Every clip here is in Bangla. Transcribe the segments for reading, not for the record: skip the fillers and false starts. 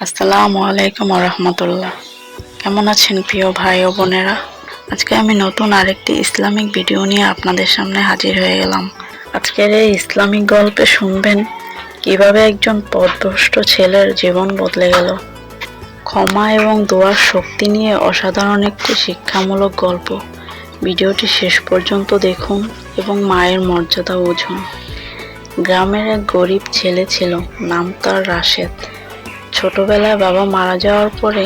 আসসালামু আলাইকুম রহমতুল্লাহ। কেমন আছেন প্রিয় ভাই ও বোনেরা? আজকে আমি নতুন আরেকটি ইসলামিক ভিডিও নিয়ে আপনাদের সামনে হাজির হয়ে গেলাম। আজকের এই ইসলামিক গল্পে শুনবেন কিভাবে একজন পথভ্রষ্ট ছেলের জীবন বদলে গেল। ক্ষমা এবং দোয়ার শক্তি নিয়ে অসাধারণ একটি শিক্ষামূলক গল্প। ভিডিওটি শেষ পর্যন্ত দেখুন এবং মায়ের মর্যাদা বুঝুন। গ্রামের এক গরিব ছেলে ছিল, নাম তার রাশেদ। ছোটবেলায় বাবা মারা যাওয়ার পরে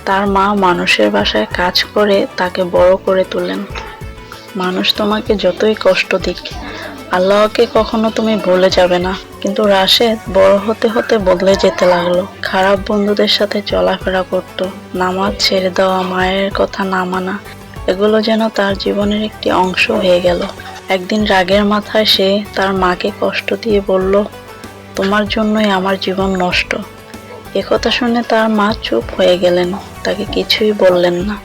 তার মা মানুষের বাসায় কাজ করে তাকে বড় করে তোলেন। মানুষ তোমাকে যতই কষ্ট দিক, আল্লাহকে কখনো তুমি ভুলে যাবে না। কিন্তু রাশেদ বড় হতে হতে বদলে যেতে লাগলো। খারাপ বন্ধুদের সাথে চলাফেরা করত, নামাজ ছেড়ে দেওয়া, মায়ের কথা না মানা, এগুলো যেন তার জীবনের একটি অংশ হয়ে গেল। একদিন রাগের মাথায় সে তার মাকে কষ্ট দিয়ে বলল, তোমার জন্যই আমার জীবন নষ্ট। একথা শুনে তার মা চুপ হয়ে গেলেন, তাকে কিছুই বললেন না।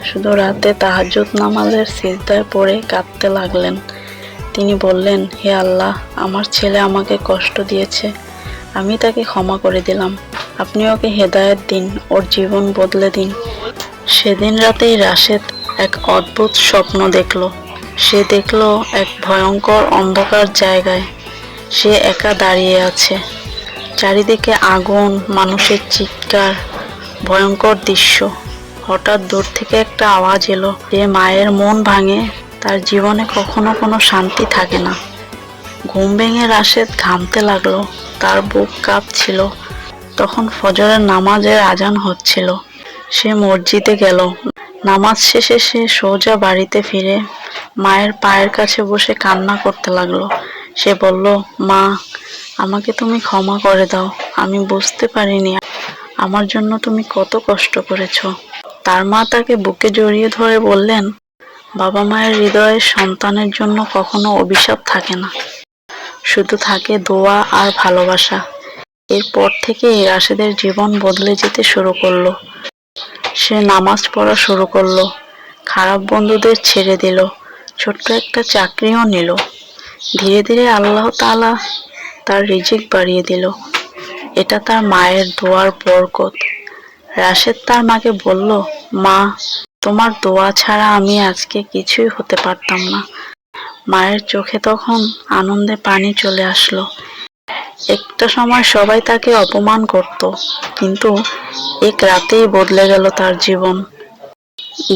শুধু রাতে তাহাজ্জুদ নামাজের সিজদায় পড়ে কাঁদতে লাগলেন। তিনি বললেন, হে আল্লাহ, আমার ছেলে আমাকে কষ্ট দিয়েছে, আমি তাকে ক্ষমা করে দিলাম। আপনি ওকে হেদায়েত দিন, ওর জীবন বদলে দিন। সেদিন রাতেই রাশেদ এক অদ্ভুত স্বপ্ন দেখল। সে দেখল এক ভয়ঙ্কর অন্ধকার জায়গায় সে একা দাঁড়িয়ে আছে। চারিদিকে আগুন, মানুষের চিৎকার, ভয়ঙ্কর দৃশ্য। হঠাৎ দূর থেকে একটা আওয়াজ এলো, যে মায়ের মন ভাঙে, তার জীবনে কখনো কোনো শান্তি থাকে না। ঘুম ভেঙে রাশেদ ঘামতে লাগলো, তার বুক কাঁপছিল। তখন ফজরের নামাজের আজান হচ্ছিল। সে মসজিদে গেল। নামাজ শেষে সে সোজা বাড়িতে ফিরে মায়ের পায়ের কাছে বসে কান্না করতে লাগলো। সে বলল, মা, আমাকে তুমি ক্ষমা করে দাও, আমি বুঝতে পারিনি আমার জন্য তুমি কত কষ্ট করেছো। তার মা তাকে বুকে জড়িয়ে ধরে বললেন, বাবা মায়ের হৃদয়ে সন্তানের জন্য কখনো অভিশাপ থাকে না, শুধু থাকে দোয়া আর ভালোবাসা। এরপর থেকে রাশেদের জীবন বদলে যেতে শুরু করলো। সে নামাজ পড়া শুরু করলো, খারাপ বন্ধুদের ছেড়ে দিল, ছোট্ট একটা চাকরিও নিল। ধীরে ধীরে আল্লাহ তাআলা তার রিজিক বাড়িয়ে দিল। এটা তার মায়ের দোয়ার বরকত। রাশেদ তার মাকে বলল, মা, তোমার দোয়া ছাড়া আমি আজকে কিছুই হতে পারতাম না। মায়ের চোখে তখন আনন্দে পানি চলে আসলো। একটা সময় সবাই তাকে অপমান করত, কিন্তু এক রাতেই বদলে গেল তার জীবন।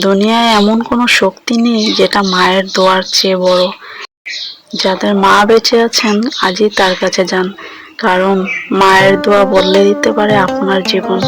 দুনিয়ায় এমন কোনো শক্তি নেই যেটা মায়ের দোয়ার চেয়ে বড়। যাদের মা বেঁচে আছেন, আজই তার কাছে যান, কারণ মায়ের দোয়া বদলে দিতে পারে আপনার জীবন।